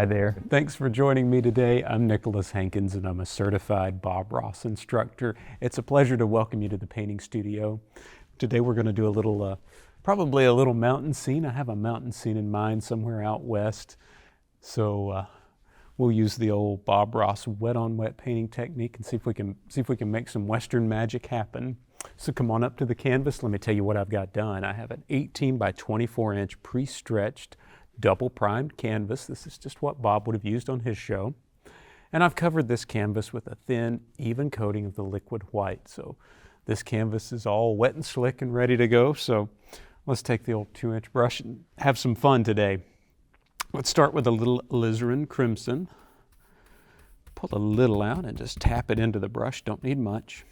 Hi there. Thanks for joining me today. I'm Nic Hankins and I'm a certified Bob Ross instructor. It's a pleasure to welcome you to the painting studio. Today we're going to do a little, probably a little mountain scene. I have a mountain scene in mind somewhere out west. So we'll use the old Bob Ross wet on wet painting technique and see if we can make some Western magic happen. So come on up to the canvas. Let me tell you what I've got done. I have an 18 by 24 inch pre-stretched double primed canvas. This is just what Bob would have used on his show. And I've covered this canvas with a thin, even coating of the liquid white. So this canvas is all wet and slick and ready to go. So let's take the old 2-inch brush and have some fun today. Let's start with a little alizarin crimson. Pull a little out and just tap it into the brush. Don't need much.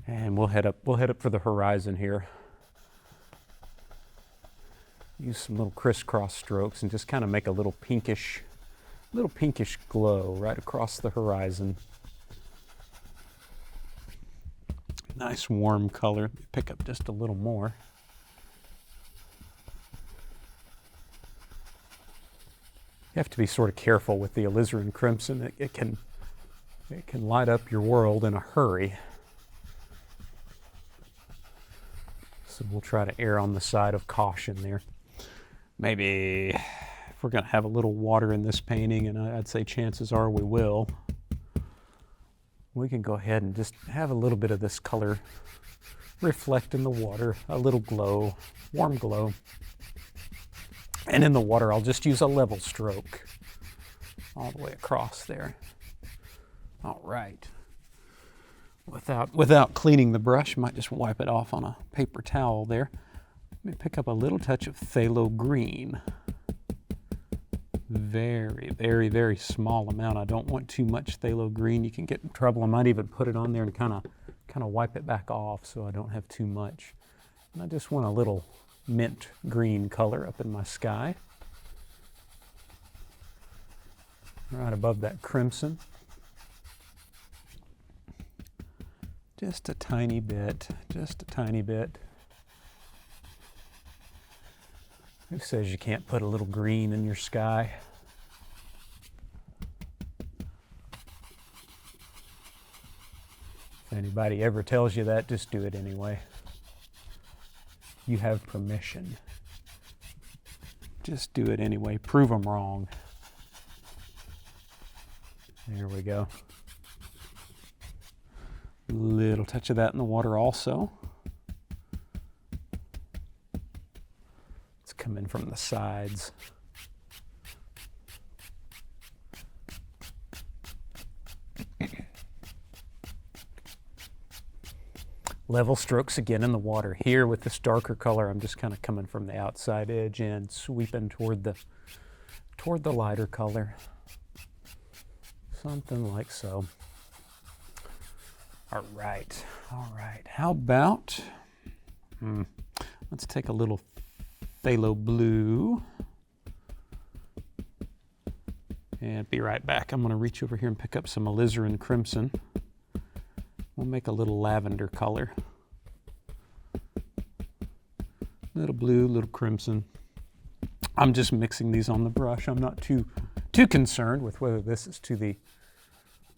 And we'll head up for the horizon here. Use some little crisscross strokes and just kind of make a little pinkish glow right across the horizon. Nice warm color. Pick up just a little more. You have to be sort of careful with the alizarin crimson. It can light up your world in a hurry. So we'll try to err on the side of caution there. Maybe if we're going to have a little water in this painting, and I'd say chances are we will, we can go ahead and just have a little bit of this color reflect in the water, a little glow, warm glow. And in the water, I'll just use a level stroke all the way across there. All right. Without cleaning the brush, might just wipe it off on a paper towel there. Let me pick up a little touch of phthalo green. Very, very, very small amount. I don't want too much phthalo green. You can get in trouble. I might even put it on there and kind of wipe it back off so I don't have too much. And I just want a little mint green color up in my sky. Right above that crimson. Just a tiny bit, just a tiny bit. Who says you can't put a little green in your sky? If anybody ever tells you that, just do it anyway. You have permission. Just do it anyway. Prove them wrong. There we go. Little touch of that in the water also. It's coming from the sides. Level strokes again in the water. Here with this darker color, I'm just kind of coming from the outside edge and sweeping toward the lighter color. Something like so. All right. How about, let's take a little phthalo blue and be right back. I'm going to reach over here and pick up some alizarin crimson. We'll make a little lavender color. Little blue, little crimson. I'm just mixing these on the brush. I'm not too concerned with whether this is to the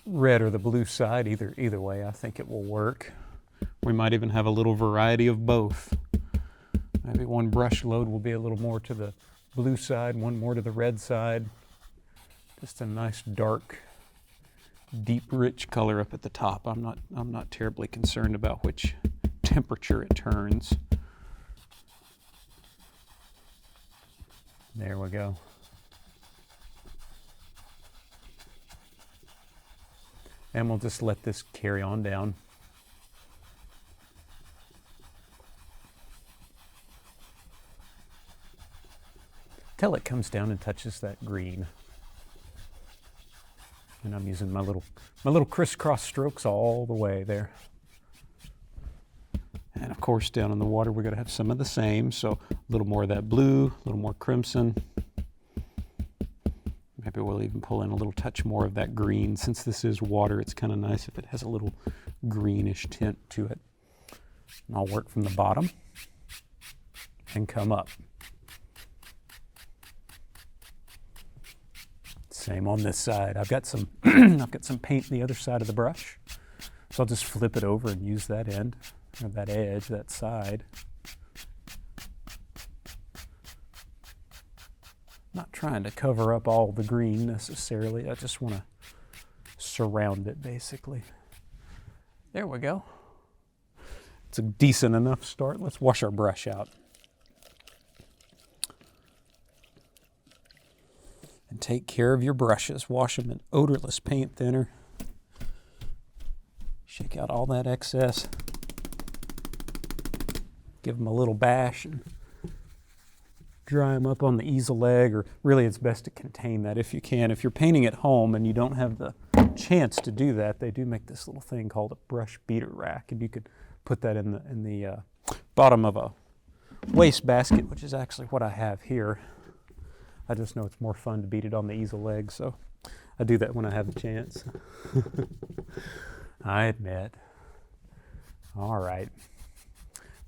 red or the blue side. Either way, I think it will work. We might even have a little variety of both. Maybe one brush load will be a little more to the blue side, one more to the red side. Just a nice dark, deep, rich color up at the top. I'm not terribly concerned about which temperature it turns. There we go. And we'll just let this carry on down. Till it comes down and touches that green. And I'm using my little crisscross strokes all the way there. And of course, down in the water, we're going to have some of the same. So a little more of that blue, a little more crimson. Maybe we'll even pull in a little touch more of that green. Since this is water, it's kind of nice if it has a little greenish tint to it. And I'll work from the bottom and come up. Same on this side. I've got some I've got some paint on the other side of the brush, so I'll just flip it over and use that end, or that edge, that side. Not trying to cover up all the green necessarily. I just want to surround it basically. There we go. It's a decent enough start. Let's wash our brush out. And take care of your brushes. Wash them in odorless paint thinner. Shake out all that excess. Give them a little bash and dry them up on the easel leg, or really it's best to contain that if you can. If you're painting at home and you don't have the chance to do that, they do make this little thing called a brush beater rack, and you could put that in the bottom of a waste basket, which is actually what I have here. I just know it's more fun to beat it on the easel leg, so I do that when I have the chance. I admit. All right.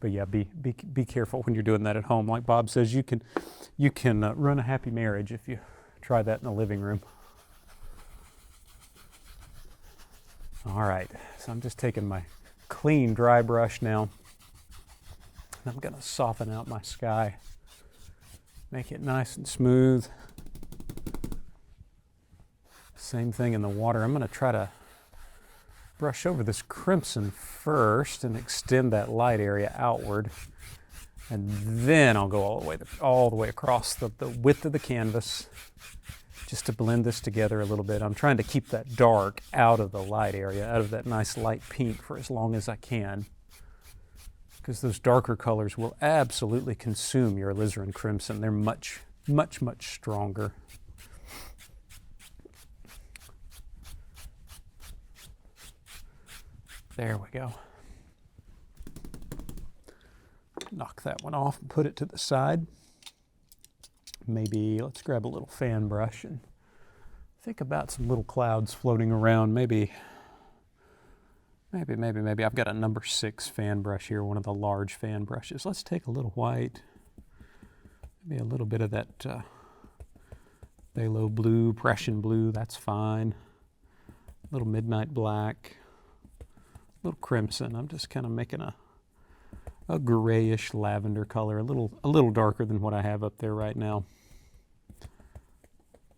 But yeah, be careful when you're doing that at home. Like Bob says, you can run a happy marriage if you try that in the living room. All right, so I'm just taking my clean dry brush now, and I'm gonna soften out my sky, make it nice and smooth. Same thing in the water. I'm gonna try to brush over this crimson first and extend that light area outward, and then I'll go all the way across the width of the canvas, just to blend this together a little bit. I'm trying to keep that dark out of the light area, out of that nice light pink for as long as I can, because those darker colors will absolutely consume your alizarin crimson. They're much, much, much stronger. There we go. Knock that one off and put it to the side. Maybe let's grab a little fan brush and think about some little clouds floating around. Maybe I've got a number 6 fan brush here, one of the large fan brushes. Let's take a little white, maybe a little bit of that phthalo blue, Prussian blue, that's fine. A little midnight black, a little crimson. I'm just kind of making a grayish lavender color, a little darker than what I have up there right now.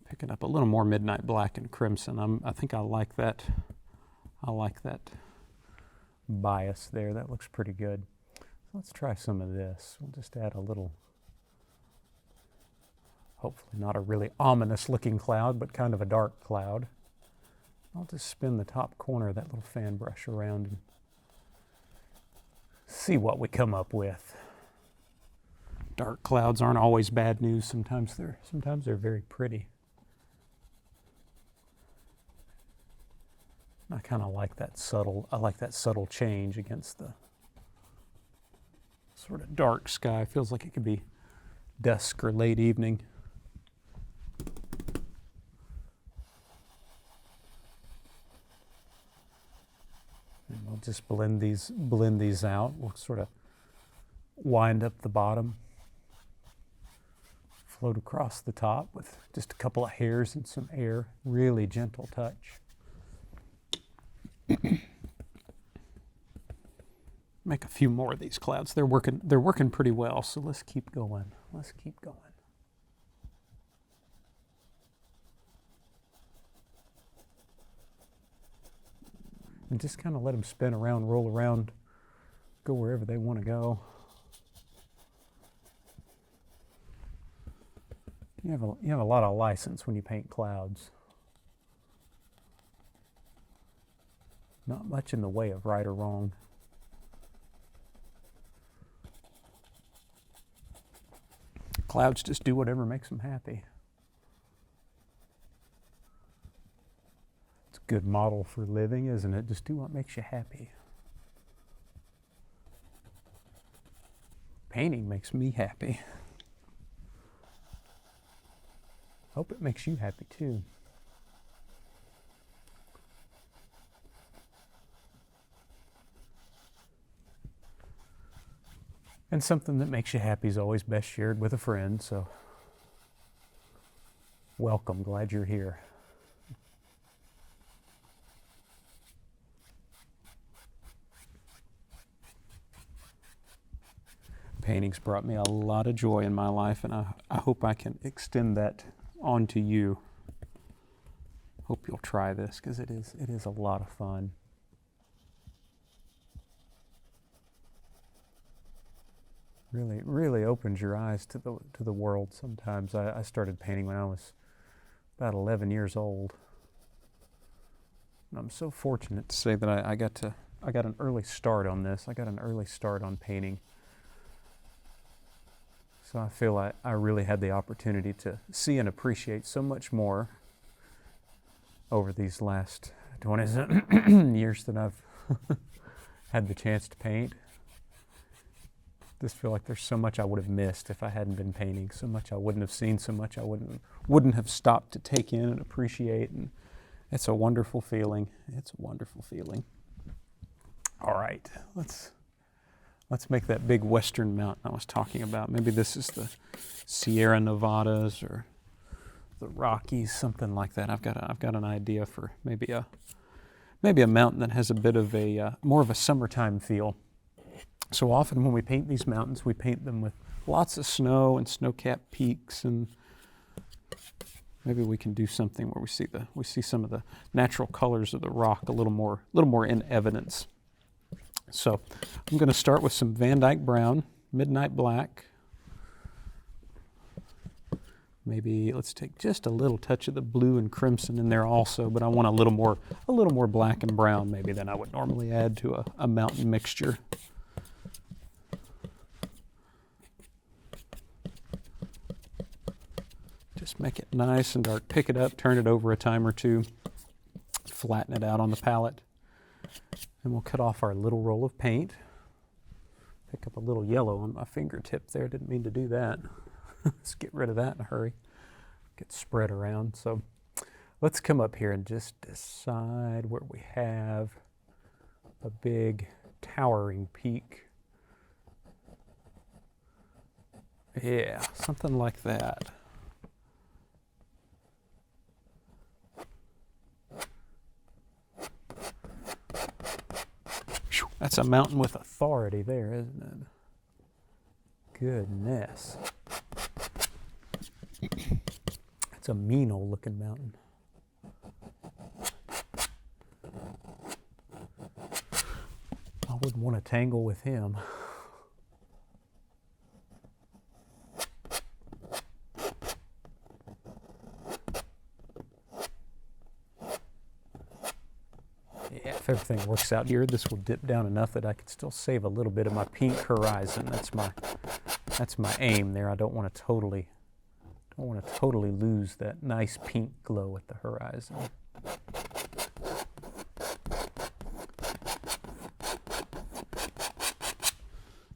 Picking up a little more midnight black and crimson. I think I like that. I like that bias there. That looks pretty good. So let's try some of this. We'll just add a little, hopefully not a really ominous looking cloud, but kind of a dark cloud. I'll just spin the top corner of that little fan brush around and see what we come up with. Dark clouds aren't always bad news. Sometimes they're very pretty. I kind of like that subtle change against the sort of dark sky. Feels like it could be dusk or late evening. And we'll just blend these out. We'll sort of wind up the bottom, float across the top with just a couple of hairs and some air. Really gentle touch. Make a few more of these clouds. They're working pretty well, so let's keep going. Let's keep going. And just kind of let them spin around, roll around, go wherever they want to go. You have a lot of license when you paint clouds. Not much in the way of right or wrong. Clouds just do whatever makes them happy. It's a good model for living, isn't it? Just do what makes you happy. Painting makes me happy. Hope it makes you happy too. And something that makes you happy is always best shared with a friend, so welcome, glad you're here. painting's brought me a lot of joy in my life, and I hope I can extend that on to you. Hope you'll try this, because it is a lot of fun. Really opens your eyes to the world sometimes. I started painting when I was about 11 years old. And I'm so fortunate to say that I got an early start on this. I got an early start on painting. So I feel I really had the opportunity to see and appreciate so much more over these last 20 years that I've had the chance to paint. Just feel like there's so much I would have missed if I hadn't been painting, so much I wouldn't have seen, so much I wouldn't have stopped to take in and appreciate, and it's a wonderful feeling. It's a wonderful feeling. All right, let's make that big western mountain I was talking about. Maybe this is the Sierra Nevadas or the Rockies, something like that. I've got an idea for maybe a mountain that has a bit of a more of a summertime feel. So often when we paint these mountains, we paint them with lots of snow and snow-capped peaks, and maybe we can do something where we see some of the natural colors of the rock a little more in evidence. So I'm going to start with some Van Dyke Brown, Midnight Black. Maybe let's take just a little touch of the blue and crimson in there also, but I want a little more black and brown maybe than I would normally add to a mountain mixture. Just make it nice and dark. Pick it up, turn it over a time or two, flatten it out on the palette, and we'll cut off our little roll of paint. Pick up a little yellow on my fingertip there. Didn't mean to do that. Let's get rid of that in a hurry. Get spread around. So let's come up here and just decide where we have a big towering peak. Yeah, something like that. That's a mountain with authority there, isn't it? Goodness. That's a mean old looking mountain. I wouldn't want to tangle with him. Yeah, if everything works out here, this will dip down enough that I can still save a little bit of my pink horizon. That's my aim there. I don't want to totally lose that nice pink glow at the horizon.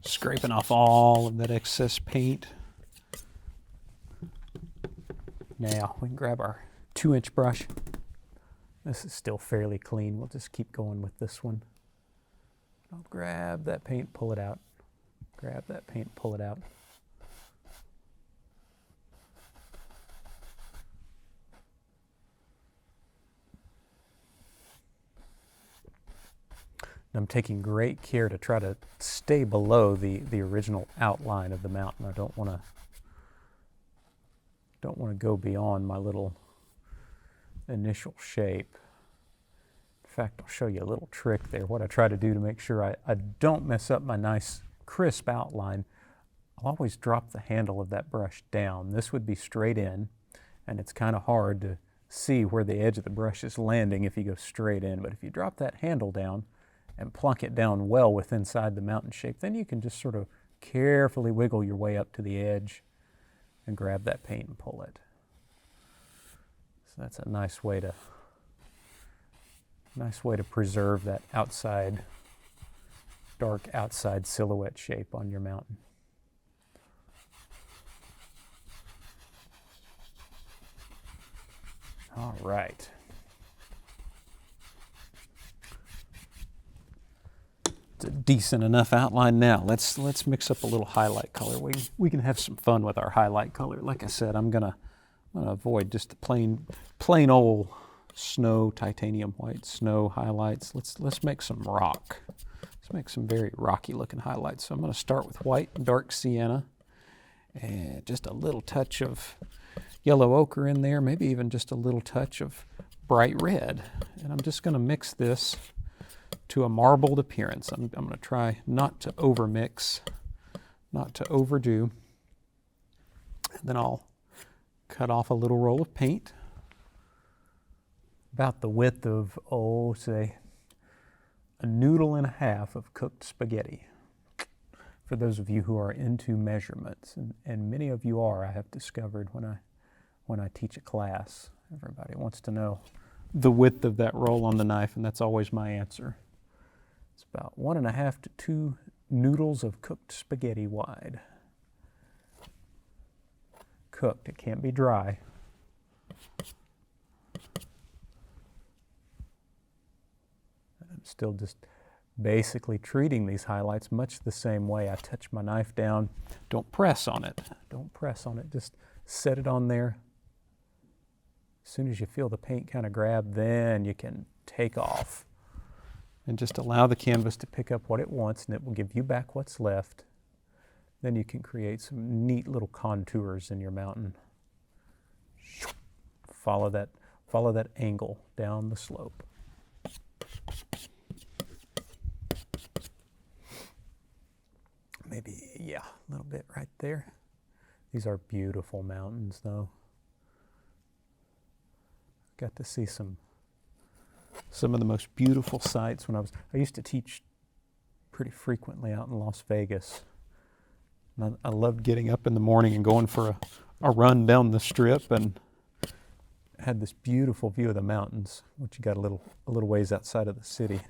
Scraping off all of that excess paint. Now we can grab our 2-inch brush. This is still fairly clean. We'll just keep going with this one. I'll grab that paint, pull it out. Grab that paint, pull it out. And I'm taking great care to try to stay below the original outline of the mountain. I don't want to go beyond my little initial shape. In fact, I'll show you a little trick there. What I try to do to make sure I don't mess up my nice crisp outline, I'll always drop the handle of that brush down. This would be straight in, and it's kind of hard to see where the edge of the brush is landing if you go straight in. But if you drop that handle down and plunk it down well within inside the mountain shape, then you can just sort of carefully wiggle your way up to the edge and grab that paint and pull it. So that's a nice way to preserve that outside, dark outside silhouette shape on your mountain. All right. It's a decent enough outline now. Let's mix up a little highlight color. We can have some fun with our highlight color. Like I said, I'm gonna avoid just the plain old snow, titanium white snow highlights. Let's make some rock let's make some very rocky looking highlights. So I'm going to start with white and dark sienna and just a little touch of yellow ochre in there, maybe even just a little touch of bright red. And I'm just going to mix this to a marbled appearance. I'm going to try not to overmix, not to overdo. And then I'll cut off a little roll of paint, about the width of, oh, say, a noodle and a half of cooked spaghetti. For those of you who are into measurements, and many of you are, I have discovered when I teach a class, everybody wants to know the width of that roll on the knife, and that's always my answer. It's about 1.5 to 2 noodles of cooked spaghetti wide. Cooked, it can't be dry. I'm still just basically treating these highlights much the same way. I touch my knife down. Don't press on it. Don't press on it. Just set it on there. As soon as you feel the paint kind of grab, then you can take off and just allow the canvas to pick up what it wants, and it will give you back what's left. Then you can create some neat little contours in your mountain. Follow that angle down the slope. Maybe, yeah, a little bit right there. These are beautiful mountains, though. Got to see some of the most beautiful sights when I used to teach pretty frequently out in Las Vegas. And I loved getting up in the morning and going for a run down the strip, and had this beautiful view of the mountains. Once you got a little ways outside of the city,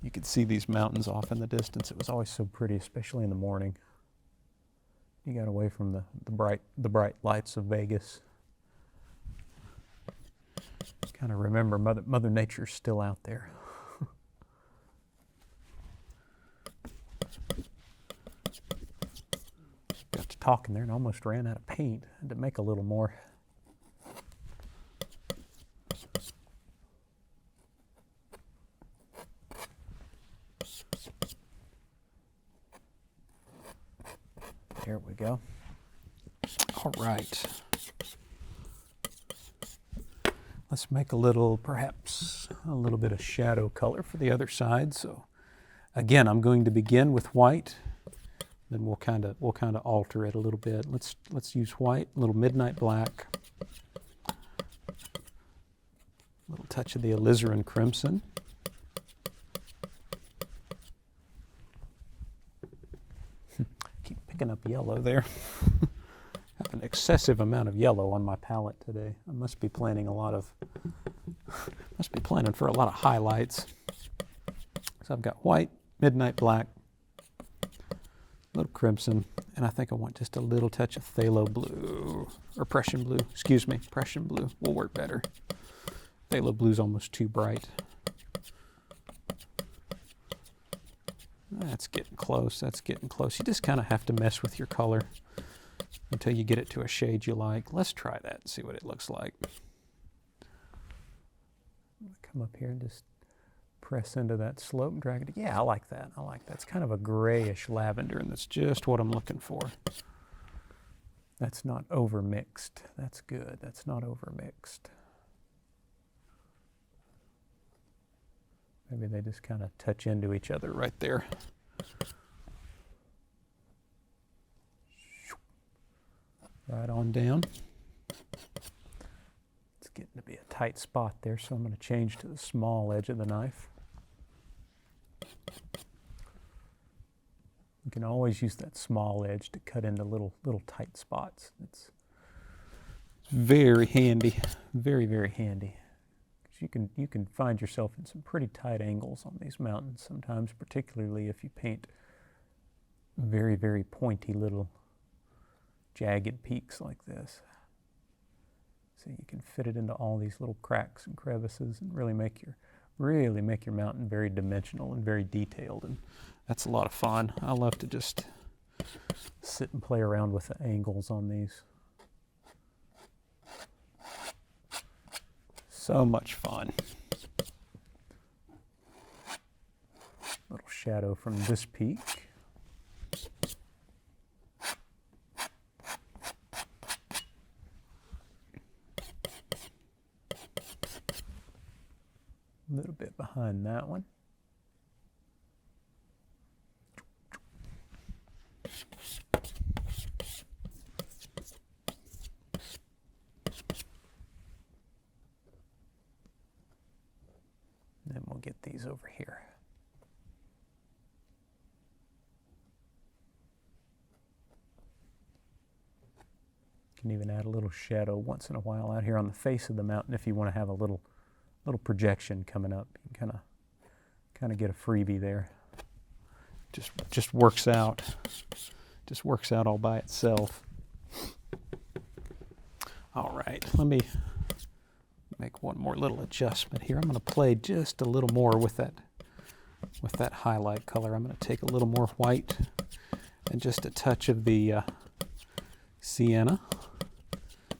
you could see these mountains off in the distance. It was always so pretty, especially in the morning. You got away from the bright lights of Vegas. Kind of remember Mother Nature's still out there. Got to talking there and almost ran out of paint. Had to make a little more. There we go. All right. Let's make perhaps a little bit of shadow color for the other side. So again, I'm going to begin with white, then we'll kind of alter it a little bit. Let's use white, a little midnight black, a little touch of the alizarin crimson. Keep picking up yellow there. Have an excessive amount of yellow on my palette today. I must be planning for a lot of highlights. So I've got white, midnight black, a little crimson, and I think I want just a little touch of phthalo blue, or Prussian blue, Prussian blue will work better. Phthalo blue's almost too bright. That's getting close, You just kind of have to mess with your color until you get it to a shade you like. Let's try that and see what it looks like. Come up here and just press into that slope and drag it. Yeah, I like that. It's kind of a grayish lavender, and that's just what I'm looking for. That's not overmixed. That's good. That's not overmixed. Maybe they just kind of touch into each other right there. Right on down. It's getting to be a tight spot there, so I'm going to change to the small edge of the knife. You can always use that small edge to cut into little tight spots. It's very handy, very, very handy. Because you can find yourself in some pretty tight angles on these mountains sometimes, particularly if you paint very, very pointy little jagged peaks like this. So you can fit it into all these little cracks and crevices and really make your mountain very dimensional and very detailed, and that's a lot of fun. I love to just sit and play around with the angles on these. So much fun. shadow from this peak. A little bit behind that one. Then we'll get these over here. You can even add a little shadow once in a while out here on the face of the mountain if you want to have a little projection coming up. You can kind of get a freebie there. Just works out. Just works out all by itself. All right, let me make one more little adjustment here. I'm going to play just a little more with that highlight color. I'm going to take a little more white and just a touch of the sienna,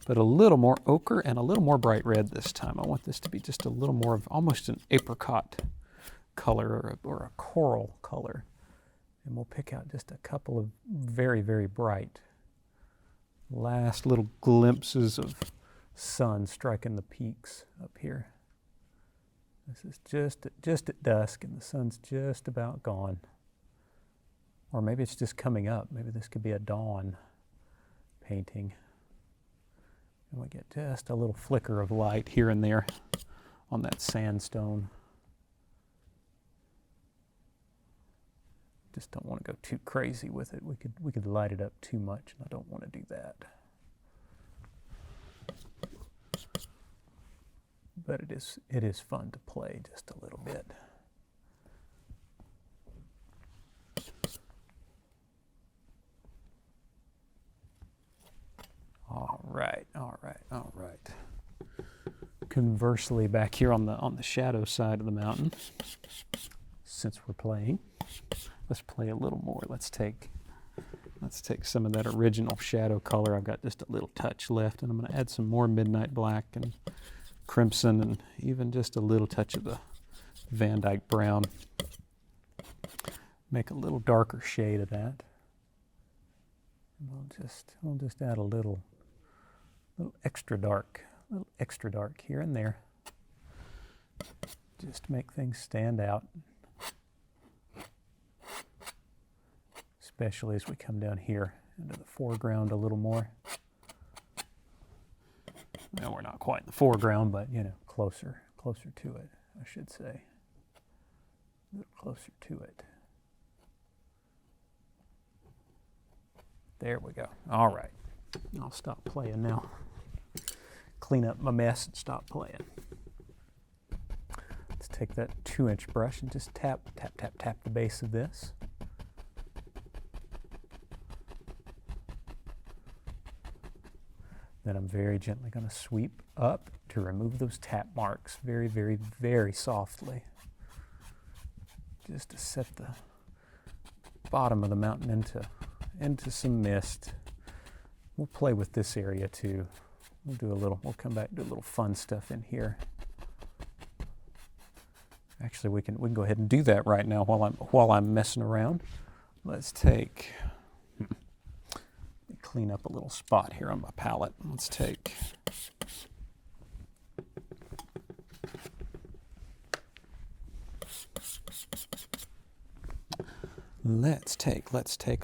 but a little more ochre and a little more bright red this time. I want this to be just a little more of almost an apricot color or a coral color. And we'll pick out just a couple of very, very bright last little glimpses of sun striking the peaks up here. This is just at dusk and the sun's just about gone. Or maybe it's just coming up. Maybe this could be a dawn painting. And we get just a little flicker of light here and there on that sandstone. Just don't want to go too crazy with it. We could light it up too much, and I don't want to do that. But it is fun to play just a little bit. All right. Conversely, back here on the shadow side of the mountain, since we're playing, let's play a little more. Let's take some of that original shadow color. I've got just a little touch left, and I'm going to add some more midnight black and crimson and even just a little touch of the Van Dyke brown. Make a little darker shade of that. And we'll just add a little extra dark here and there. Just to make things stand out. Especially as we come down here into the foreground a little more. Well, we're not quite in the foreground, but closer to it, I should say. A little closer to it. There we go. All right. I'll stop playing now. Clean up my mess and stop playing. Let's take that 2-inch brush and just tap the base of this. Then I'm very gently going to sweep up to remove those tap marks very, very, very softly. Just to set the bottom of the mountain into some mist. We'll play with this area too. We'll come back and do a little fun stuff in here. Actually, we can go ahead and do that right now while I'm messing around. Let's clean up a little spot here on my palette. Let's take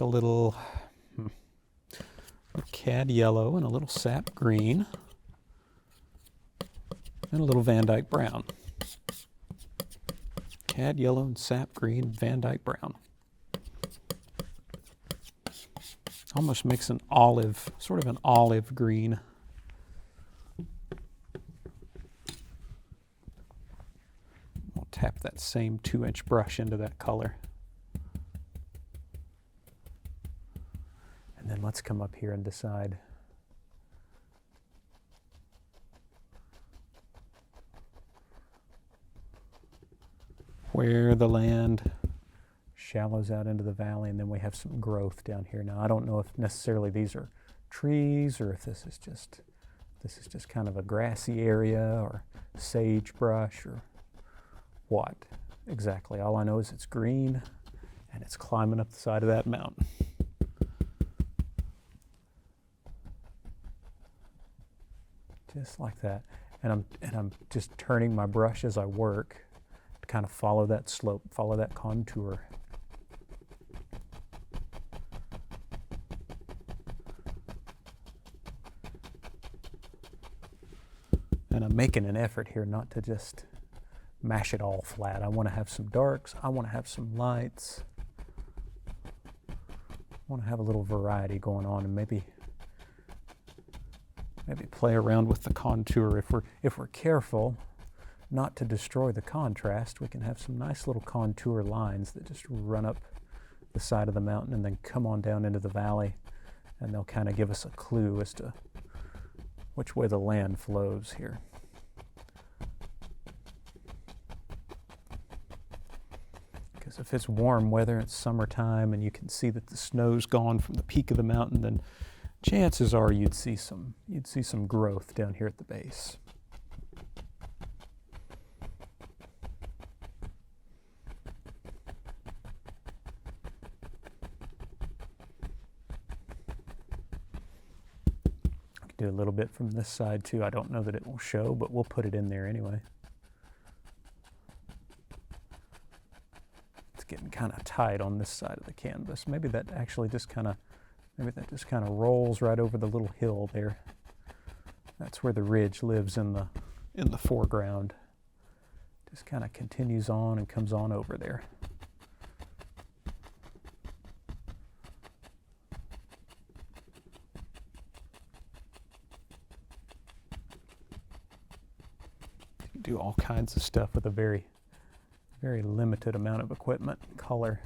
a little cad yellow and a little sap green and a little Van Dyke brown. Cad yellow and sap green, Van Dyke brown. Almost makes an olive, sort of an olive green. We'll tap that same 2-inch brush into that color. And then let's come up here and decide where the land shallows out into the valley, and then we have some growth down here. Now, I don't know if necessarily these are trees or if this is just kind of a grassy area or sagebrush or what exactly. All I know is it's green and it's climbing up the side of that mountain. Just like that. And I'm just turning my brush as I work to kind of follow that slope, follow that contour. And I'm making an effort here not to just mash it all flat. I want to have some darks, I want to have some lights. I want to have a little variety going on, and maybe play around with the contour. If we're careful not to destroy the contrast, we can have some nice little contour lines that just run up the side of the mountain and then come on down into the valley, and they'll kind of give us a clue as to which way the land flows here. Because if it's warm weather, it's summertime, and you can see that the snow's gone from the peak of the mountain, then chances are you'd see some growth down here at the base. Do a little bit from this side too. I don't know that it will show, but we'll put it in there anyway. It's getting kind of tight on this side of the canvas. Maybe that just kind of rolls right over the little hill there. That's where the ridge lives in the foreground. Just kind of continues on and comes on over there. Do all kinds of stuff with a very, very limited amount of equipment and color.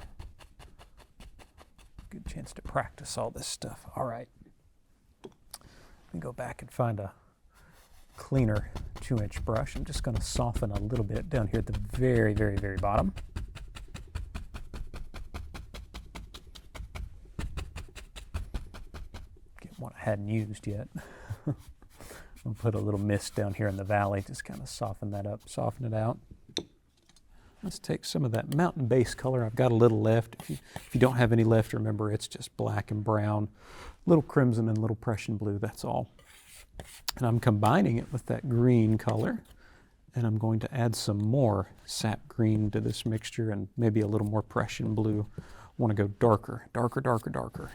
Good chance to practice all this stuff. All right. Let me go back and find a cleaner 2-inch brush. I'm just going to soften a little bit down here at the very, very, very bottom. Get one I hadn't used yet. I'll put a little mist down here in the valley, just kind of soften that up, soften it out. Let's take some of that mountain base color. I've got a little left. If you don't have any left, remember it's just black and brown, little crimson and little Prussian blue, that's all. And I'm combining it with that green color, and I'm going to add some more sap green to this mixture and maybe a little more Prussian blue. I want to go darker, darker, darker, darker,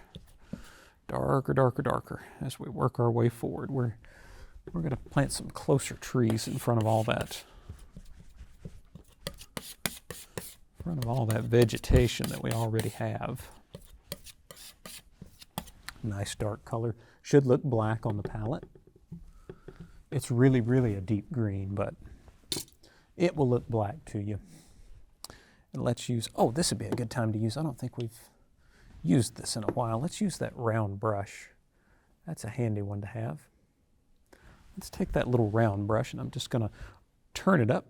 darker, darker, darker as we work our way forward. We're going to plant some closer trees in front of all that. In front of all that vegetation that we already have. Nice dark color. Should look black on the palette. It's really, really a deep green, but it will look black to you. And let's use, this would be a good time to use, I don't think we've used this in a while. Let's use that round brush. That's a handy one to have. Let's take that little round brush, and I'm just going to turn it up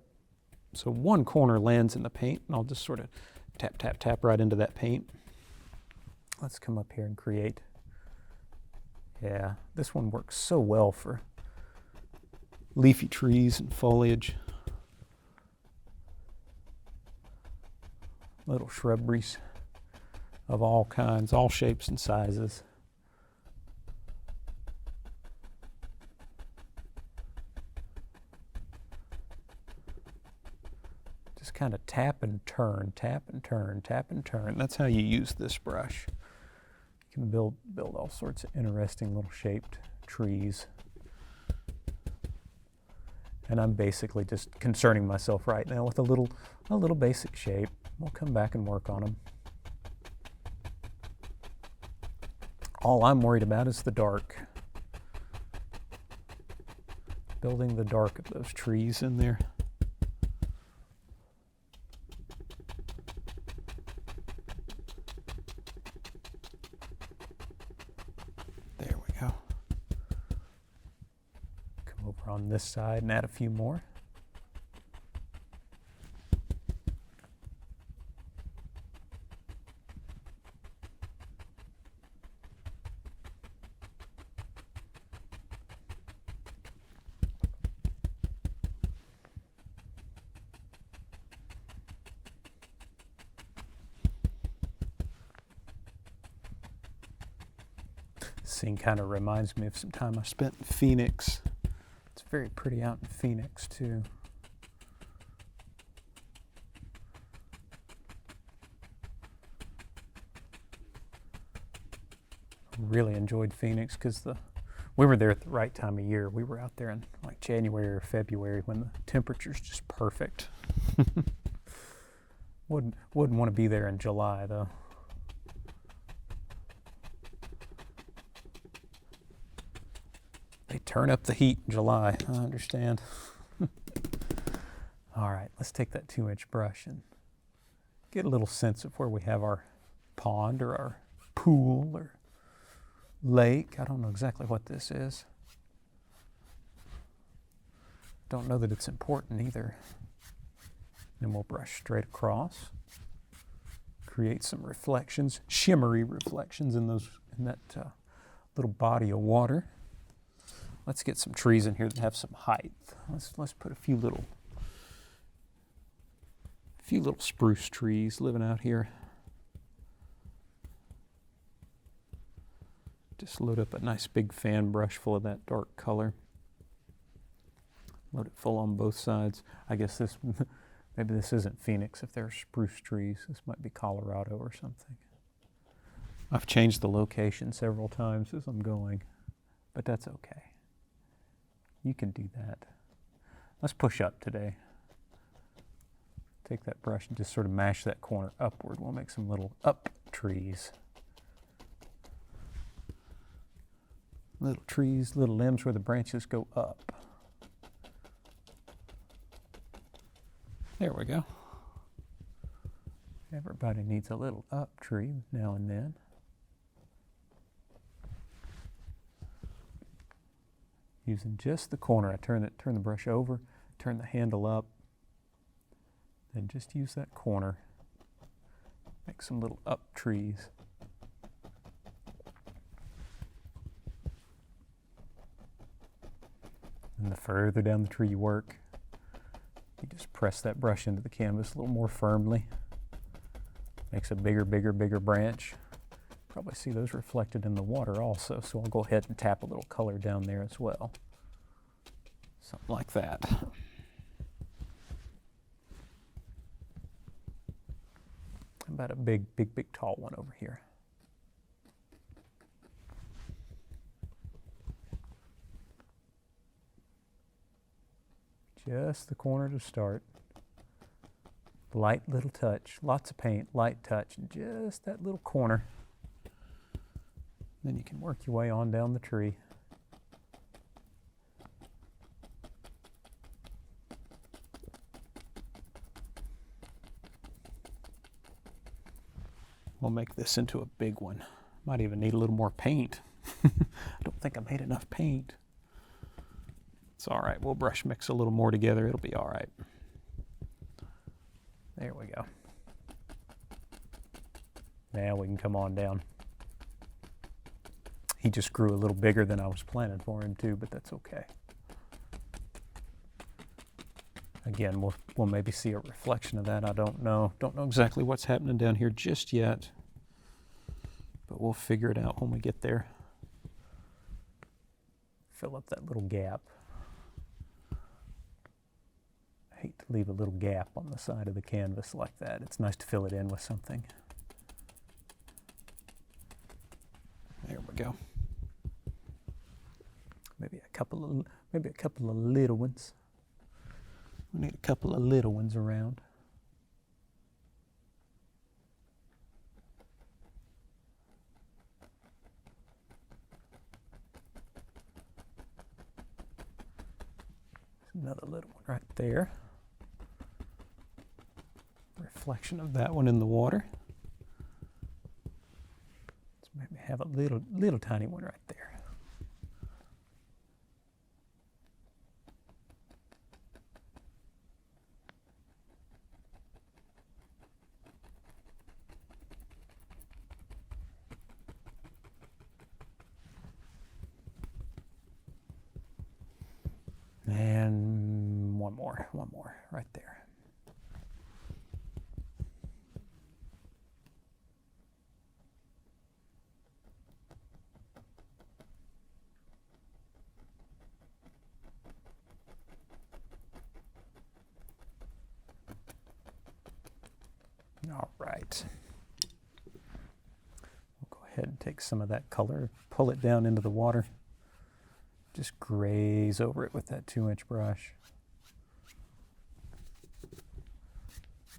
so one corner lands in the paint, and I'll just sort of tap, tap, tap right into that paint. Let's come up here and create. Yeah, this one works so well for leafy trees and foliage. Little shrubberies of all kinds, all shapes and sizes. Just kind of tap and turn, tap and turn, tap and turn. That's how you use this brush. You can build all sorts of interesting little shaped trees. And I'm basically just concerning myself right now with a little basic shape. We'll come back and work on them. All I'm worried about is the dark. Building the dark of those trees in there. There we go. Come over on this side and add a few more. scene kind of reminds me of some time I spent in Phoenix. It's very pretty out in Phoenix too. Really enjoyed Phoenix because we were there at the right time of year. We were out there in like January or February when the temperature's just perfect. Wouldn't want to be there in July though. They turn up the heat in July, I understand. All right, let's take that 2-inch brush and get a little sense of where we have our pond or our pool or lake. I don't know exactly what this is. Don't know that it's important either. Then we'll brush straight across. Create some reflections, shimmery reflections in that little body of water. Let's get some trees in here that have some height. Let's put a few little spruce trees living out here. Just load up a nice big fan brush full of that dark color. Load it full on both sides. I guess maybe this isn't Phoenix if there are spruce trees. This might be Colorado or something. I've changed the location several times as I'm going, but that's okay. You can do that. Let's push up today. Take that brush and just sort of mash that corner upward. We'll make some little up trees. Little trees, little limbs where the branches go up. There we go. Everybody needs a little up tree now and then. Using just the corner. I turn the brush over, turn the handle up, then just use that corner. Make some little up trees. And the further down the tree you work, you just press that brush into the canvas a little more firmly. Makes a bigger branch. Probably see those reflected in the water also, so I'll go ahead and tap a little color down there as well. Something like that. How about a big tall one over here? Just the corner to start. Light little touch, lots of paint, light touch, just that little corner. Then you can work your way on down the tree. We'll make this into a big one. Might even need a little more paint. I don't think I made enough paint. It's all right. We'll brush mix a little more together. It'll be all right. There we go. Now we can come on down. He just grew a little bigger than I was planning for him too, but that's okay. Again, we'll maybe see a reflection of that. I don't know. Don't know exactly what's happening down here just yet, but we'll figure it out when we get there. Fill up that little gap. I hate to leave a little gap on the side of the canvas like that. It's nice to fill it in with something. There we go. Maybe a couple of little ones. We need a couple of little ones around. There's another little one right there. Reflection of that one in the water. Let's maybe have a little tiny one right there. And one more right there. All right. We'll go ahead and take some of that color, pull it down into the water. Just graze over it with that 2-inch brush.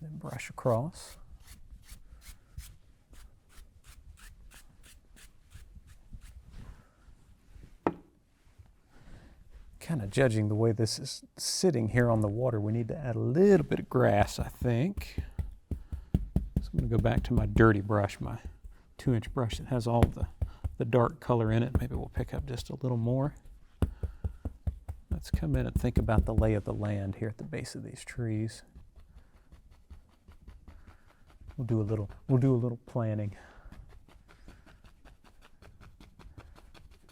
Then brush across. Kind of judging the way this is sitting here on the water, we need to add a little bit of grass, I think. So I'm going to go back to my dirty brush, my 2-inch brush that has all the dark color in it. Maybe we'll pick up just a little more. Let's come in and think about the lay of the land here at the base of these trees. We'll do a little planning.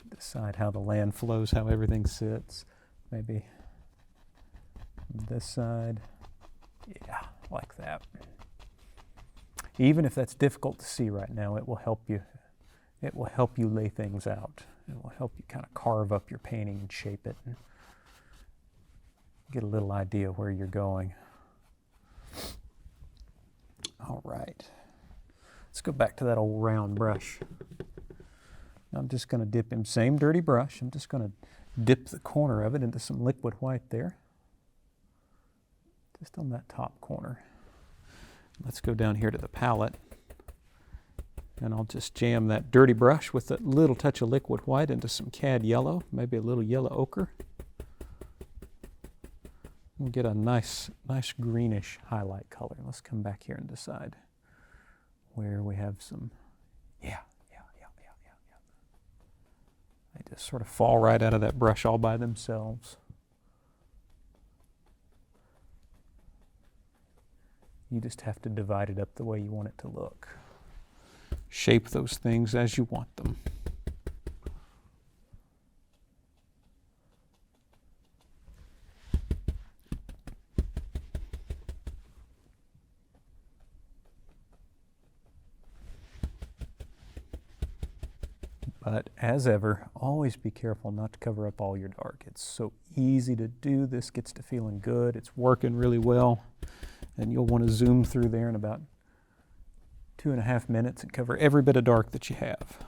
Decide how the land flows, how everything sits. Maybe this side. Yeah, like that. Even if that's difficult to see right now, it will help you. It will help you lay things out. It will help you kind of carve up your painting and shape it and get a little idea where you're going. All right. Let's go back to that old round brush. I'm just going to dip him, same dirty brush, I'm just going to dip the corner of it into some liquid white there. Just on that top corner. Let's go down here to the palette. And I'll just jam that dirty brush with a little touch of liquid white into some cad yellow, maybe a little yellow ochre. We'll get a nice greenish highlight color. Let's come back here and decide where we have some, yeah. They just sort of fall right out of that brush all by themselves. You just have to divide it up the way you want it to look. Shape those things as you want them. But as ever, always be careful not to cover up all your dark. It's so easy to do. This gets to feeling good. It's working really well. And you'll want to zoom through there in about 2.5 minutes and cover every bit of dark that you have.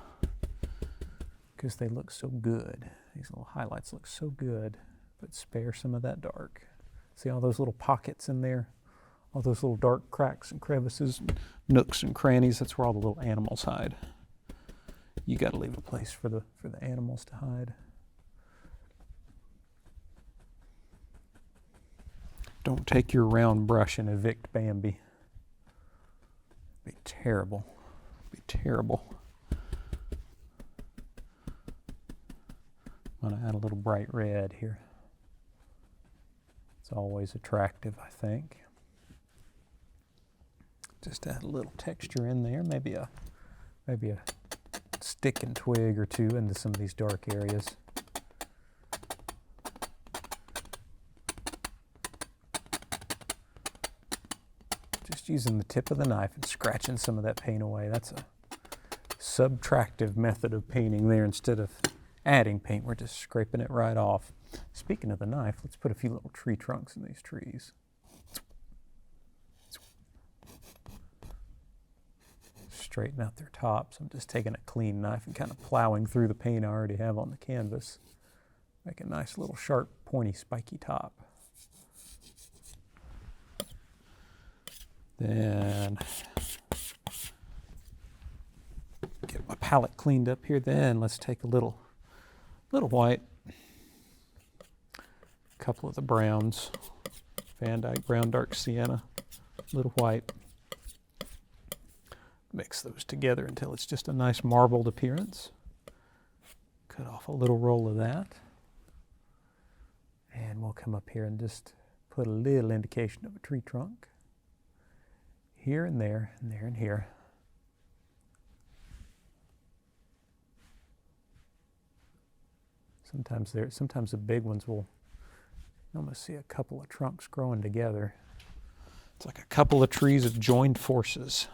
Because they look so good. These little highlights look so good. But spare some of that dark. See all those little pockets in there? All those little dark cracks and crevices, nooks and crannies. That's where all the little animals hide. You got to leave a place for the animals to hide. Don't take your round brush and evict Bambi. It'd be terrible. It'd be terrible. I'm going to add a little bright red here. It's always attractive, I think. Just add a little texture in there, maybe a stick and twig or two into some of these dark areas. Just using the tip of the knife and scratching some of that paint away. That's a subtractive method of painting there. Instead of adding paint, we're just scraping it right off. Speaking of the knife, let's put a few little tree trunks in these trees. Straighten out their tops. I'm just taking a clean knife and kind of plowing through the paint I already have on the canvas. Make a nice little sharp, pointy, spiky top. Then get my palette cleaned up here. Then let's take a little white, a couple of the browns, Van Dyke Brown Dark Sienna, a little white. Mix those together until it's just a nice marbled appearance. Cut off a little roll of that. And we'll come up here and just put a little indication of a tree trunk. Here and there, and there and here. Sometimes the big ones will almost see a couple of trunks growing together. It's like a couple of trees have joined forces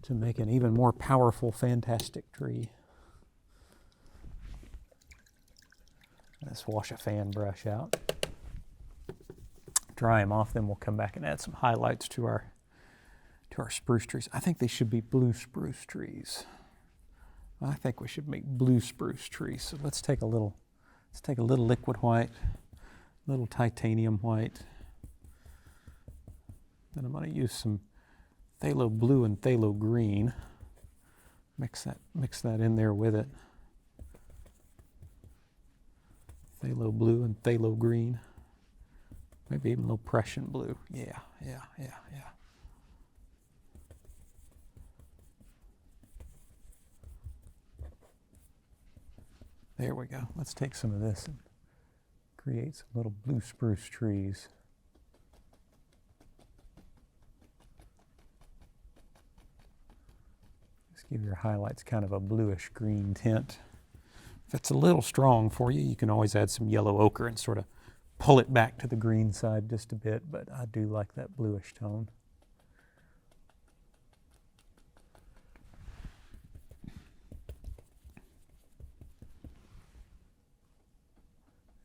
to make an even more powerful, fantastic tree. Let's wash a fan brush out. Dry them off, then we'll come back and add some highlights to our to our spruce trees. I think they should be blue spruce trees. I think we should make blue spruce trees. So let's take a little liquid white, a little titanium white. Then I'm going to use some phthalo blue and phthalo green. Mix that in there with it. Phthalo blue and phthalo green. Maybe even a little Prussian blue. Yeah. There we go. Let's take some of this and create some little blue spruce trees. Just give your highlights kind of a bluish green tint. If it's a little strong for you, you can always add some yellow ochre and sort of pull it back to the green side just a bit, but I do like that bluish tone.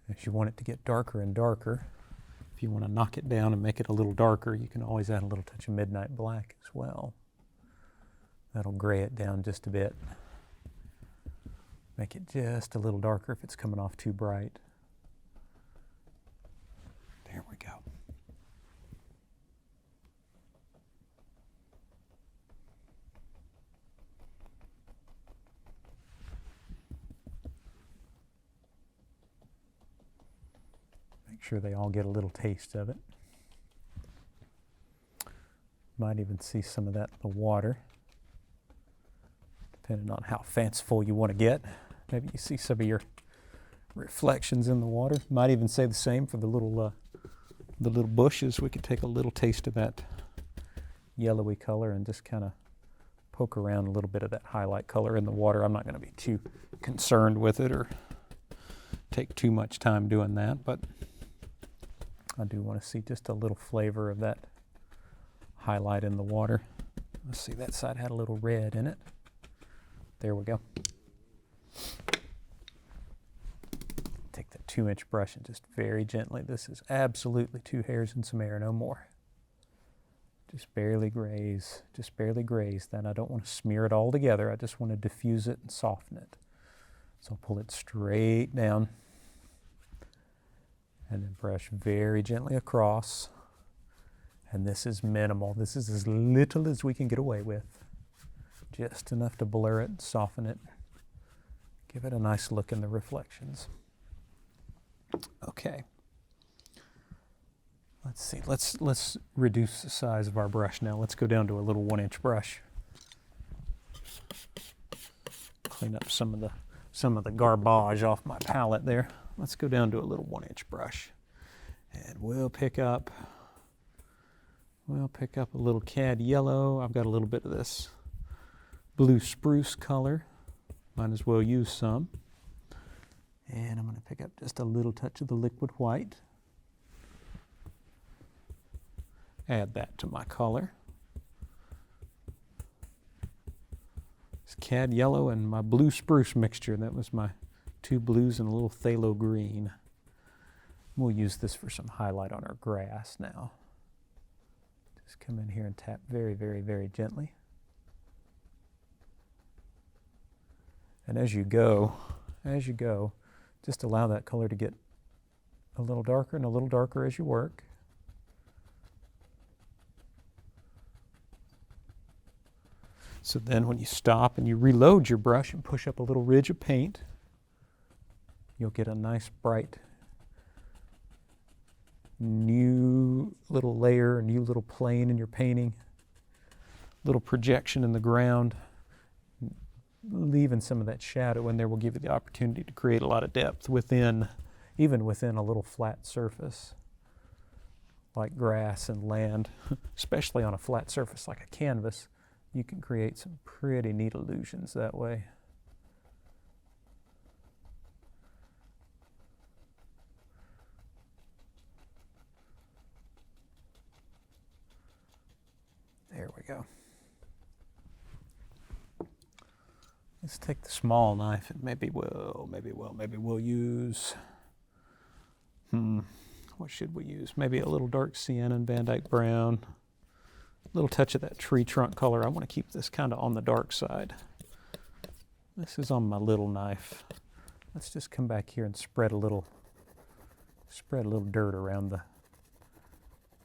As you want it to get darker and darker, if you want to knock it down and make it a little darker, you can always add a little touch of midnight black as well. That'll gray it down just a bit. Make it just a little darker if it's coming off too bright. There we go. Make sure they all get a little taste of it. Might even see some of that in the water, depending on how fanciful you want to get. Maybe you see some of your reflections in the water. Might even say the same for the little bushes. We could take a little taste of that yellowy color and just kind of poke around a little bit of that highlight color in the water. I'm not going to be too concerned with it or take too much time doing that, but I do want to see just a little flavor of that highlight in the water. Let's see, that side had a little red in it. There we go. Take that 2-inch brush and just very gently, this is absolutely 2 hairs and some air, no more. Just barely graze that. I don't want to smear it all together. I just want to diffuse it and soften it. So I'll pull it straight down and then brush very gently across. And this is minimal. This is as little as we can get away with. Just enough to blur it and soften it. Give it a nice look in the reflections. Okay. Let's see. Let's reduce the size of our brush now. Let's go down to a little 1-inch brush. Clean up some of the garbage off my palette there. Let's go down to a little 1-inch brush, and we'll pick up a little cad yellow. I've got a little bit of this blue spruce color. Might as well use some. And I'm going to pick up just a little touch of the liquid white. Add that to my color. It's cad yellow and my blue spruce mixture. That was my 2 blues and a little phthalo green. We'll use this for some highlight on our grass now. Just come in here and tap very, very, very gently. And as you go, just allow that color to get a little darker and a little darker as you work. So then when you stop and you reload your brush and push up a little ridge of paint, you'll get a nice bright new little layer, a new little plane in your painting, little projection in the ground, leaving some of that shadow in there will give you the opportunity to create a lot of depth even within a little flat surface like grass and land. Especially on a flat surface like a canvas, you can create some pretty neat illusions that way. There we go. Let's take the small knife and maybe we'll use, what should we use? Maybe a little dark sienna and Van Dyke brown. little touch of that tree trunk color. I want to keep this kind of on the dark side. This is on my little knife. Let's just come back here and spread a little dirt around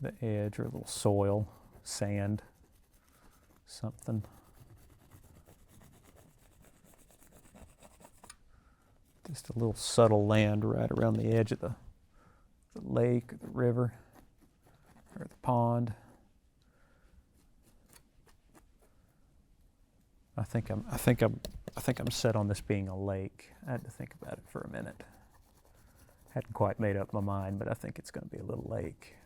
the edge, or a little soil, sand, something. Just a little subtle land right around the edge of the lake or the river or the pond. I think I'm set on this being a lake. I had to think about it for a minute. Hadn't quite made up my mind, but I think it's going to be a little lake.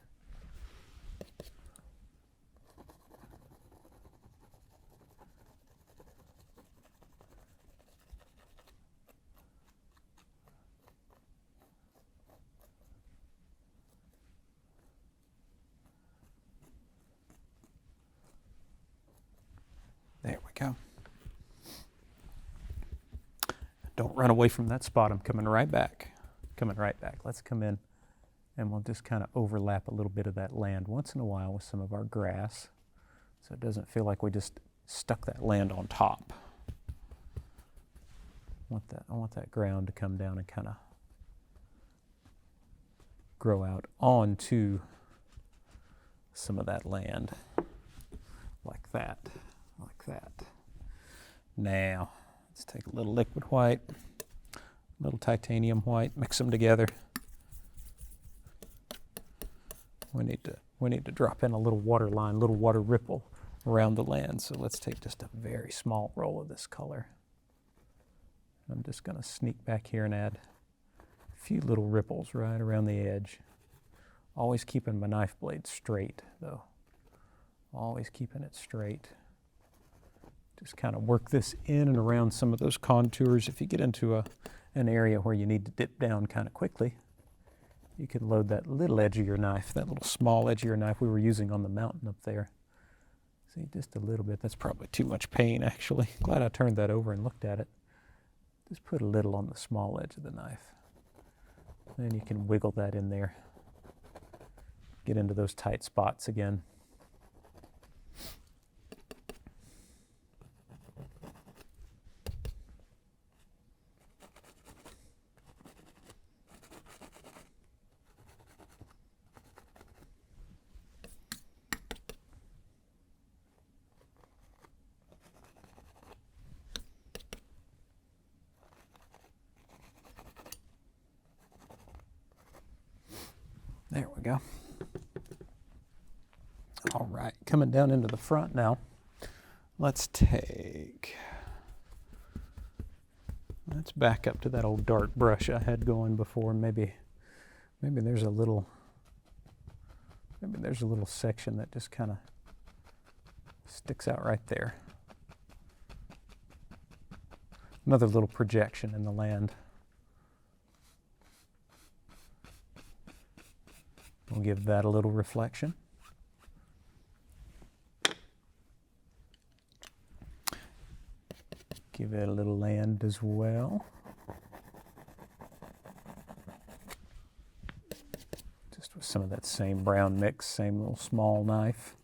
There we go. Don't run away from that spot. I'm coming right back. Let's come in and we'll just kind of overlap a little bit of that land once in a while with some of our grass, so it doesn't feel like we just stuck that land on top. I want that ground to come down and kind of grow out onto some of that land, like that. Now, let's take a little liquid white, a little titanium white, mix them together. We need to drop in a little water line, little water ripple around the land. So let's take just a very small roll of this color. I'm just going to sneak back here and add a few little ripples right around the edge. Always keeping my knife blade straight, though. Always keeping it straight. Just kind of work this in and around some of those contours. If you get into an area where you need to dip down kind of quickly, you can load that little edge of your knife, that little small edge of your knife we were using on the mountain up there. See, just a little bit. That's probably too much pain, actually. Glad I turned that over and looked at it. Just put a little on the small edge of the knife. Then you can wiggle that in there. Get into those tight spots again. There we go. All right, coming down into the front now. Let's back up to that old dark brush I had going before. Maybe there's a little section that just kind of sticks out right there. Another little projection in the land. We'll give that a little reflection. Give it a little land as well. Just with some of that same brown mix, same little small knife.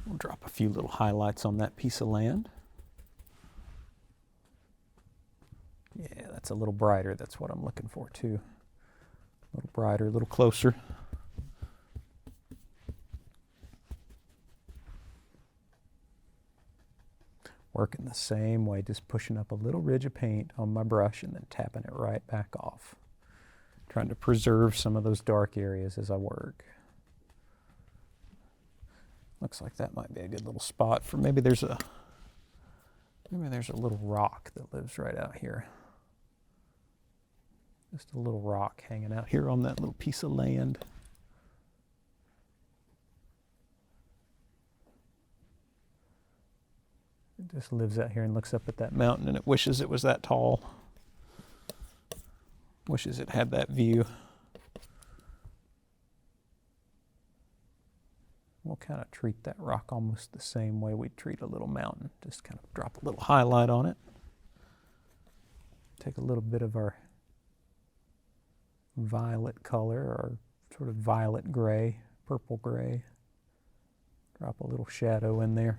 We'll drop a few little highlights on that piece of land. Yeah, that's a little brighter. That's what I'm looking for too. A little brighter, a little closer. Working the same way, just pushing up a little ridge of paint on my brush and then tapping it right back off. Trying to preserve some of those dark areas as I work. Looks like that might be a good little spot for maybe there's a little rock that lives right out here. Just a little rock hanging out here on that little piece of land. It just lives out here and looks up at that mountain and it wishes it was that tall. Wishes it had that view. We'll kind of treat that rock almost the same way we treat a little mountain. Just kind of drop a little highlight on it. Take a little bit of our violet color, or sort of violet gray, purple gray. Drop a little shadow in there.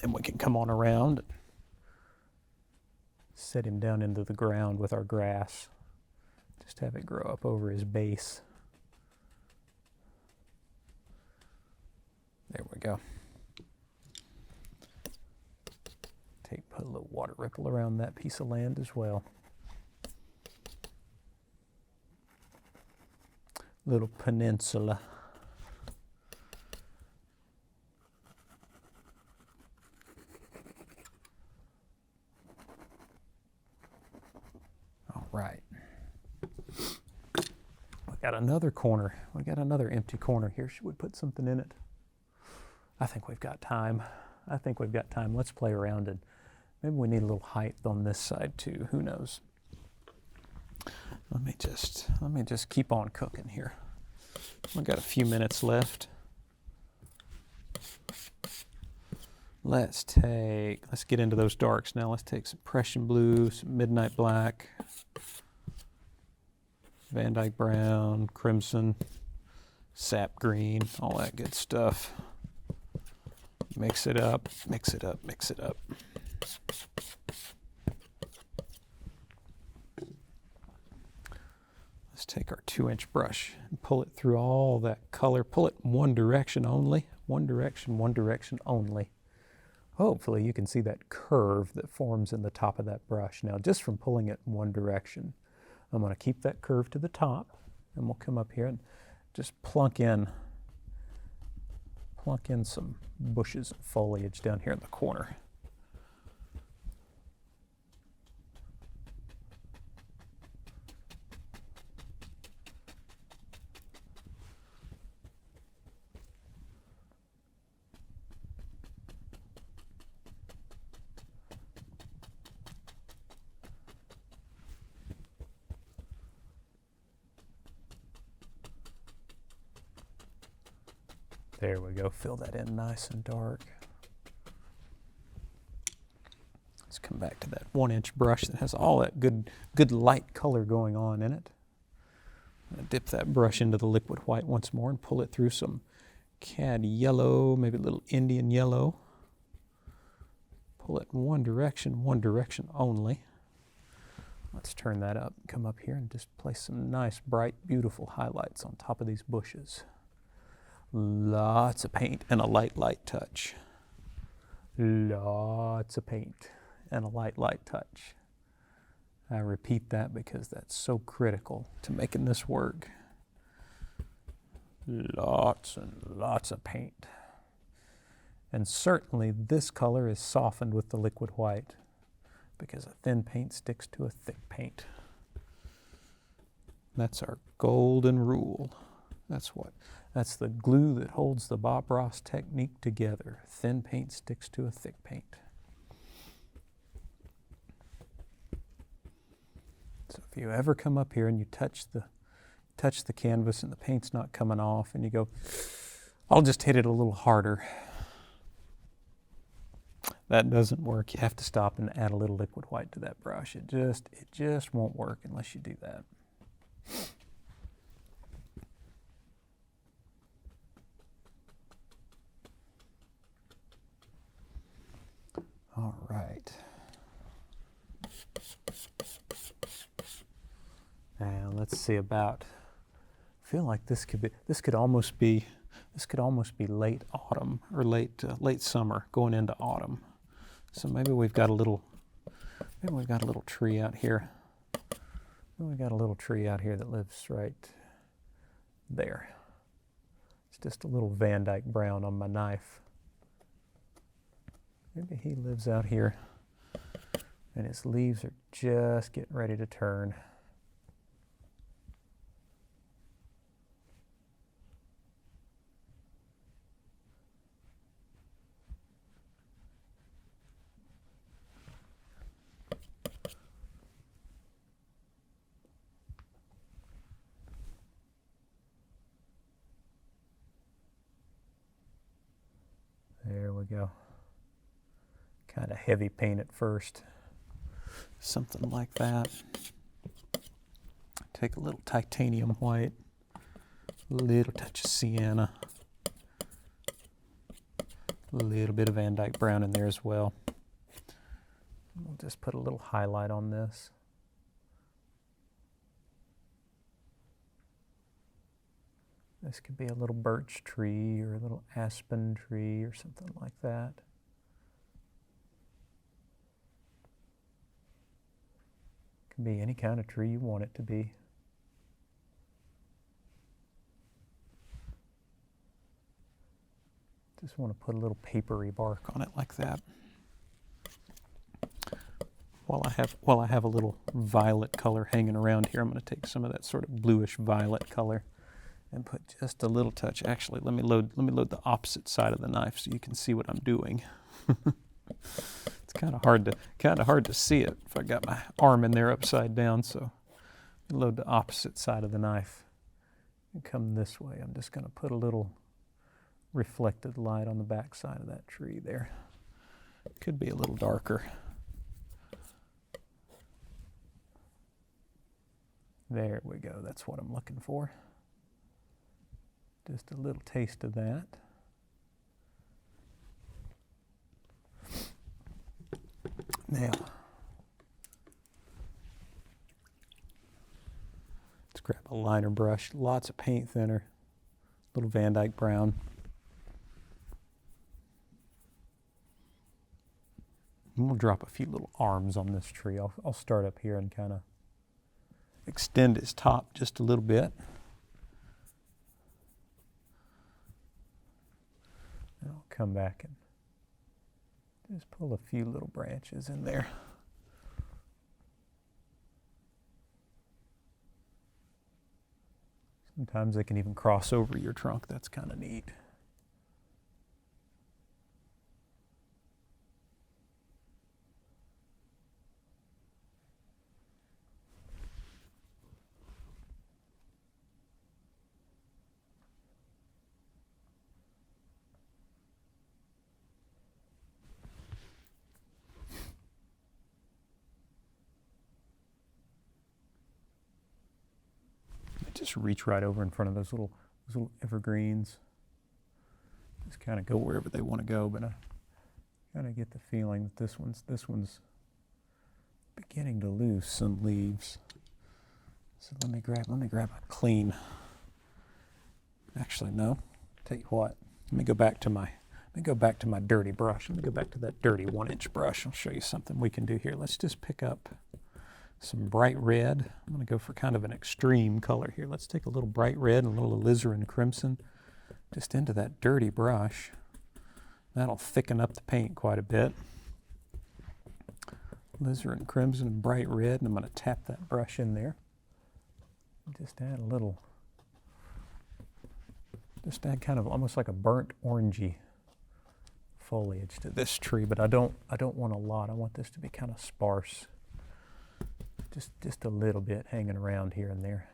Then we can come on around and set him down into the ground with our grass. Just have it grow up over his base. There we go. Put a little water ripple around that piece of land as well. Little peninsula. All right. We got another corner. We got another empty corner here. Should we put something in it? I think we've got time. I think we've got time. Let's play around, and maybe we need a little height on this side too. Who knows? Let me just keep on cooking here. I've got a few minutes left. Let's get into those darks now. Let's take some Prussian blue, some midnight black, Van Dyke brown, crimson, sap green, all that good stuff. Mix it up, mix it up, mix it up. Let's take our 2-inch brush and pull it through all that color. Pull it one direction only, one direction only. Hopefully you can see that curve that forms in the top of that brush. Now, just from pulling it in one direction, I'm going to keep that curve to the top, and we'll come up here and just plunk in some bushes and foliage down here in the corner. There we go, fill that in nice and dark. Let's come back to that 1-inch brush that has all that good light color going on in it. I'm gonna dip that brush into the liquid white once more and pull it through some cad yellow, maybe a little Indian yellow. Pull it in one direction only. Let's turn that up, come up here and just place some nice, bright, beautiful highlights on top of these bushes. Lots of paint and a light touch. Lots of paint and a light touch. I repeat that because that's so critical to making this work. Lots and lots of paint. And certainly this color is softened with the liquid white because a thin paint sticks to a thick paint. That's our golden rule. That's the glue that holds the Bob Ross technique together. Thin paint sticks to a thick paint. So if you ever come up here and you touch the canvas and the paint's not coming off and you go, I'll just hit it a little harder. That doesn't work. You have to stop and add a little liquid white to that brush. It just won't work unless you do that. All right. Now let's see about. I feel like this could almost be late autumn or late summer going into autumn. So maybe we've got a little tree out here. We've got a little tree out here that lives right there. It's just a little Van Dyke brown on my knife. Maybe he lives out here and his leaves are just getting ready to turn. go. Kind of heavy paint at first. Something like that. Take a little titanium white, a little touch of sienna, a little bit of Van Dyke brown in there as well. We'll just put a little highlight on this. This could be a little birch tree or a little aspen tree or something like that. It can be any kind of tree you want it to be. Just want to put a little papery bark on it like that. While I have a little violet color hanging around here, I'm going to take some of that sort of bluish violet color and put just a little touch. Actually, let me load the opposite side of the knife so you can see what I'm doing. It's kind of hard to see it if I got my arm in there upside down. So load the opposite side of the knife and come this way. I'm just going to put a little reflected light on the back side of that tree there. Could be a little darker. There we go. That's what I'm looking for. Just a little taste of that. Now, let's grab a liner brush, lots of paint thinner, little Van Dyke brown. And we'll drop a few little arms on this tree. I'll start up here and kind of extend its top just a little bit. And I'll come back and just pull a few little branches in there. Sometimes they can even cross over your trunk. That's kind of neat. Just reach right over in front of those little evergreens. Just kind of go wherever they want to go, but I kind of get the feeling that this one's beginning to lose some leaves. So let me grab a clean. Actually, no. Tell you what. Let me go back to my dirty brush. Let me go back to that dirty 1-inch brush. I'll show you something we can do here. Let's just pick up some bright red. I'm going to go for kind of an extreme color here. Let's take a little bright red and a little alizarin crimson just into that dirty brush. That'll thicken up the paint quite a bit. Alizarin crimson and bright red, and I'm going to tap that brush in there. Just add kind of almost like a burnt orangey foliage to this tree, but I don't want a lot. I want this to be kind of sparse. Just a little bit hanging around here and there.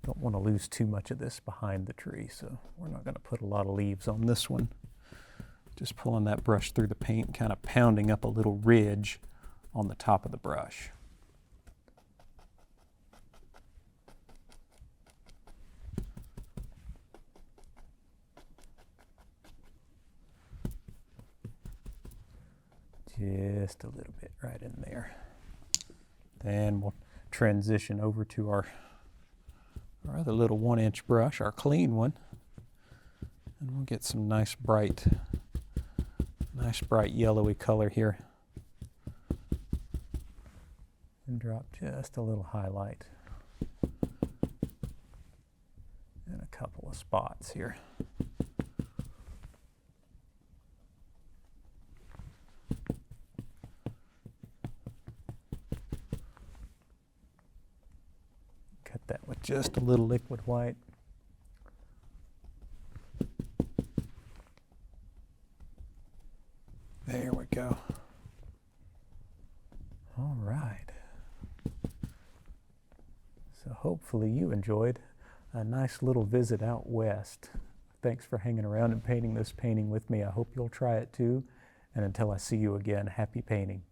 Don't want to lose too much of this behind the tree, so we're not going to put a lot of leaves on this one. Just pulling that brush through the paint and kind of pounding up a little ridge on the top of the brush. Just a little bit right in there. Then we'll transition over to our other little 1-inch brush, our clean one. And we'll get some nice bright yellowy color here. And drop just a little highlight. And a couple of spots here. That with just a little liquid white. There we go. All right. So hopefully you enjoyed a nice little visit out west with Thanks for hanging around and painting this painting with me. I hope you'll try it too. And until I see you again, happy painting.